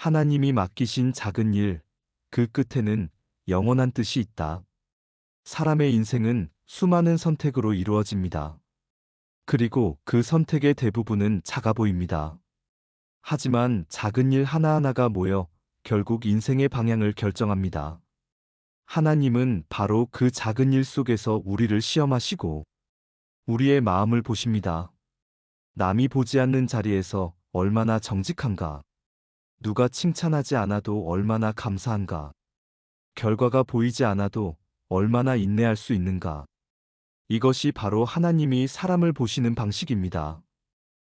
하나님이 맡기신 작은 일, 그 끝에는 영원한 뜻이 있다. 사람의 인생은 수많은 선택으로 이루어집니다. 그리고 그 선택의 대부분은 작아 보입니다. 하지만 작은 일 하나하나가 모여 결국 인생의 방향을 결정합니다. 하나님은 바로 그 작은 일 속에서 우리를 시험하시고 우리의 마음을 보십니다. 남이 보지 않는 자리에서 얼마나 정직한가? 누가 칭찬하지 않아도 얼마나 감사한가? 결과가 보이지 않아도 얼마나 인내할 수 있는가? 이것이 바로 하나님이 사람을 보시는 방식입니다.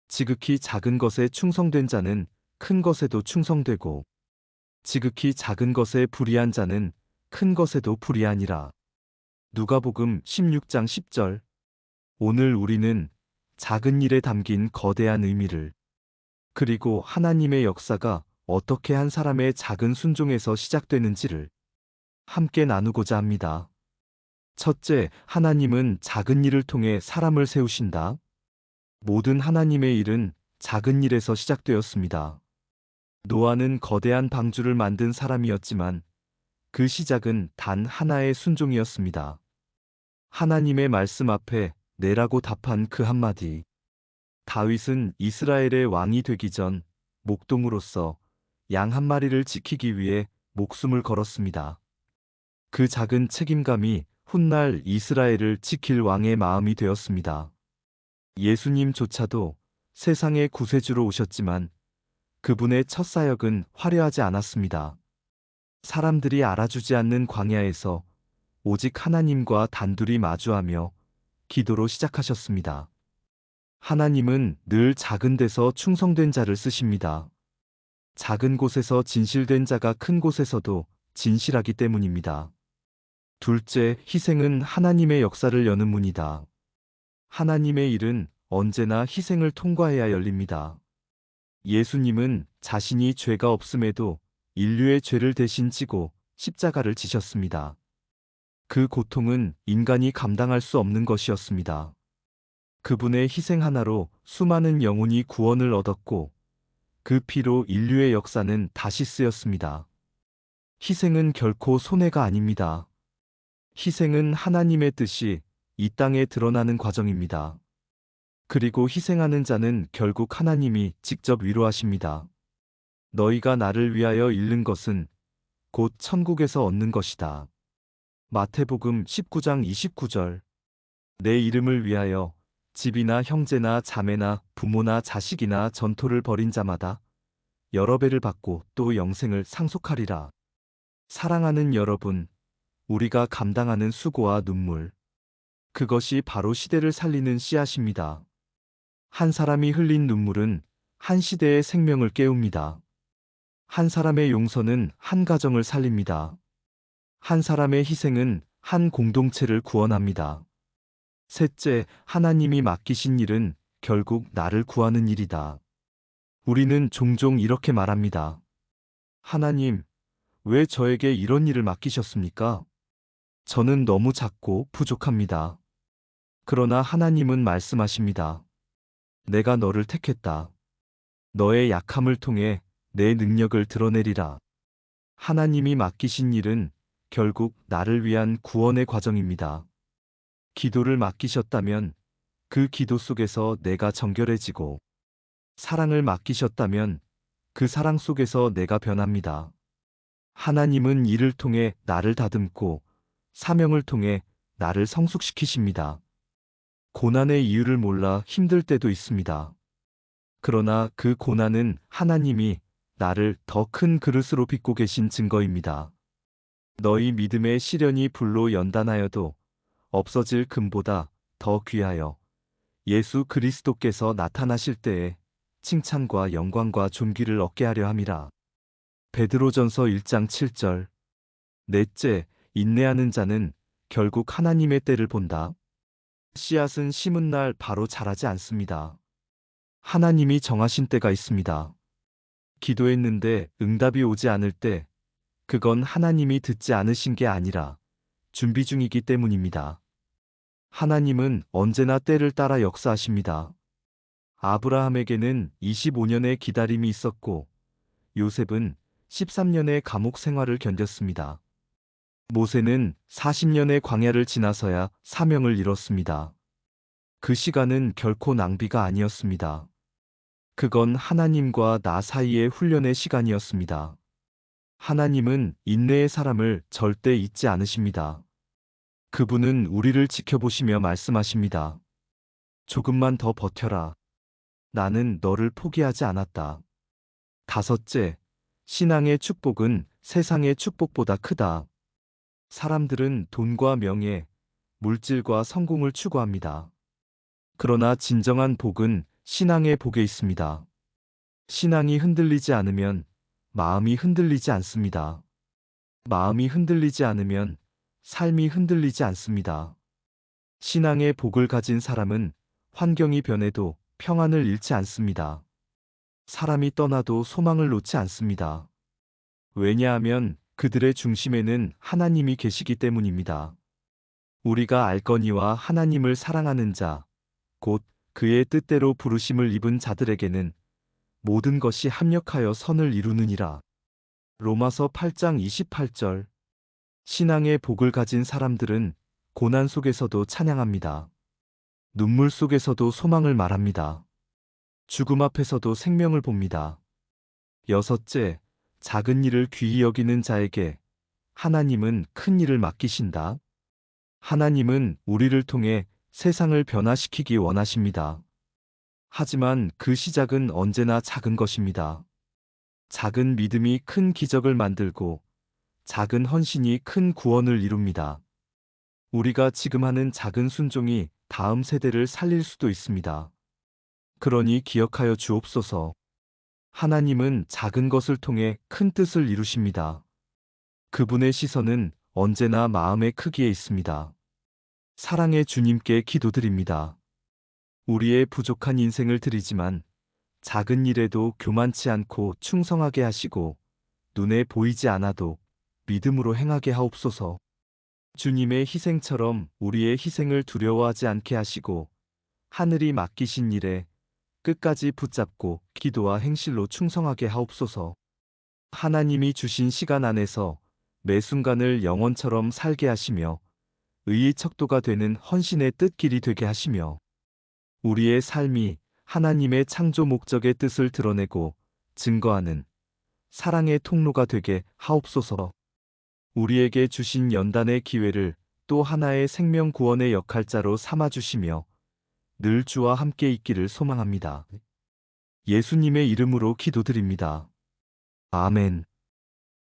지극히 작은 것에 충성된 자는 큰 것에도 충성되고, 지극히 작은 것에 불의한 자는 큰 것에도 불의하니라. 누가복음 16장 10절. 오늘 우리는 작은 일에 담긴 거대한 의미를, 그리고 하나님의 역사가 어떻게 한 사람의 작은 순종에서 시작되는지를 함께 나누고자 합니다. 첫째, 하나님은 작은 일을 통해 사람을 세우신다. 모든 하나님의 일은 작은 일에서 시작되었습니다. 노아는 거대한 방주를 만든 사람이었지만 그 시작은 단 하나의 순종이었습니다. 하나님의 말씀 앞에 내라고 답한 그 한마디. 다윗은 이스라엘의 왕이 되기 전 목동으로서 양 한 마리를 지키기 위해 목숨을 걸었습니다. 그 작은 책임감이 훗날 이스라엘을 지킬 왕의 마음이 되었습니다. 예수님조차도 세상의 구세주로 오셨지만 그분의 첫 사역은 화려하지 않았습니다. 사람들이 알아주지 않는 광야에서 오직 하나님과 단둘이 마주하며 기도로 시작하셨습니다. 하나님은 늘 작은 데서 충성된 자를 쓰십니다. 작은 곳에서 진실된 자가 큰 곳에서도 진실하기 때문입니다. 둘째, 희생은 하나님의 역사를 여는 문이다. 하나님의 일은 언제나 희생을 통과해야 열립니다. 예수님은 자신이 죄가 없음에도 인류의 죄를 대신 지고 십자가를 지셨습니다. 그 고통은 인간이 감당할 수 없는 것이었습니다. 그분의 희생 하나로 수많은 영혼이 구원을 얻었고 그 피로 인류의 역사는 다시 쓰였습니다. 희생은 결코 손해가 아닙니다. 희생은 하나님의 뜻이 이 땅에 드러나는 과정입니다. 그리고 희생하는 자는 결국 하나님이 직접 위로하십니다. 너희가 나를 위하여 잃는 것은 곧 천국에서 얻는 것이다. 마태복음 19장 29절. 내 이름을 위하여 집이나 형제나 자매나 부모나 자식이나 전토를 벌인 자마다 여러 배를 받고 또 영생을 상속하리라. 사랑하는 여러분, 우리가 감당하는 수고와 눈물, 그것이 바로 시대를 살리는 씨앗입니다. 한 사람이 흘린 눈물은 한 시대의 생명을 깨웁니다. 한 사람의 용서는 한 가정을 살립니다. 한 사람의 희생은 한 공동체를 구원합니다. 셋째, 하나님이 맡기신 일은 결국 나를 구하는 일이다. 우리는 종종 이렇게 말합니다. 하나님, 왜 저에게 이런 일을 맡기셨습니까? 저는 너무 작고 부족합니다. 그러나 하나님은 말씀하십니다. 내가 너를 택했다. 너의 약함을 통해 내 능력을 드러내리라. 하나님이 맡기신 일은 결국 나를 위한 구원의 과정입니다. 기도를 맡기셨다면 그 기도 속에서 내가 정결해지고, 사랑을 맡기셨다면 그 사랑 속에서 내가 변합니다. 하나님은 이를 통해 나를 다듬고 사명을 통해 나를 성숙시키십니다. 고난의 이유를 몰라 힘들 때도 있습니다. 그러나 그 고난은 하나님이 나를 더 큰 그릇으로 빚고 계신 증거입니다. 너희 믿음의 시련이 불로 연단하여도 없어질 금보다 더 귀하여 예수 그리스도께서 나타나실 때에 칭찬과 영광과 존귀를 얻게 하려 함이라. 베드로전서 1장 7절. 넷째, 인내하는 자는 결국 하나님의 때를 본다. 씨앗은 심은 날 바로 자라지 않습니다. 하나님이 정하신 때가 있습니다. 기도했는데 응답이 오지 않을 때, 그건 하나님이 듣지 않으신 게 아니라 준비 중이기 때문입니다. 하나님은 언제나 때를 따라 역사하십니다. 아브라함에게는 25년의 기다림이 있었고 요셉은 13년의 감옥 생활을 견뎠습니다. 모세는 40년의 광야를 지나서야 사명을 이뤘습니다. 그 시간은 결코 낭비가 아니었습니다. 그건 하나님과 나 사이의 훈련의 시간이었습니다. 하나님은 인내의 사람을 절대 잊지 않으십니다. 그분은 우리를 지켜보시며 말씀하십니다. 조금만 더 버텨라. 나는 너를 포기하지 않았다. 다섯째, 신앙의 축복은 세상의 축복보다 크다. 사람들은 돈과 명예, 물질과 성공을 추구합니다. 그러나 진정한 복은 신앙의 복에 있습니다. 신앙이 흔들리지 않으면 마음이 흔들리지 않습니다. 마음이 흔들리지 않으면 삶이 흔들리지 않습니다. 신앙의 복을 가진 사람은 환경이 변해도 평안을 잃지 않습니다. 사람이 떠나도 소망을 놓지 않습니다. 왜냐하면 그들의 중심에는 하나님이 계시기 때문입니다. 우리가 알거니와 하나님을 사랑하는 자, 곧 그의 뜻대로 부르심을 입은 자들에게는 모든 것이 합력하여 선을 이루느니라. 로마서 8장 28절. 신앙의 복을 가진 사람들은 고난 속에서도 찬양합니다. 눈물 속에서도 소망을 말합니다. 죽음 앞에서도 생명을 봅니다. 여섯째, 작은 일을 귀히 여기는 자에게 하나님은 큰 일을 맡기신다. 하나님은 우리를 통해 세상을 변화시키기 원하십니다. 하지만 그 시작은 언제나 작은 것입니다. 작은 믿음이 큰 기적을 만들고 작은 헌신이 큰 구원을 이룹니다. 우리가 지금 하는 작은 순종이 다음 세대를 살릴 수도 있습니다. 그러니 기억하여 주옵소서. 하나님은 작은 것을 통해 큰 뜻을 이루십니다. 그분의 시선은 언제나 마음의 크기에 있습니다. 사랑의 주님께 기도드립니다. 우리의 부족한 인생을 드리지만 작은 일에도 교만치 않고 충성하게 하시고 눈에 보이지 않아도 믿음으로 행하게 하옵소서. 주님의 희생처럼 우리의 희생을 두려워하지 않게 하시고 하늘이 맡기신 일에 끝까지 붙잡고 기도와 행실로 충성하게 하옵소서. 하나님이 주신 시간 안에서 매 순간을 영원처럼 살게 하시며 의의 척도가 되는 헌신의 뜻길이 되게 하시며 우리의 삶이 하나님의 창조 목적의 뜻을 드러내고 증거하는 사랑의 통로가 되게 하옵소서. 우리에게 주신 연단의 기회를 또 하나의 생명 구원의 역할자로 삼아주시며 늘 주와 함께 있기를 소망합니다. 예수님의 이름으로 기도드립니다. 아멘.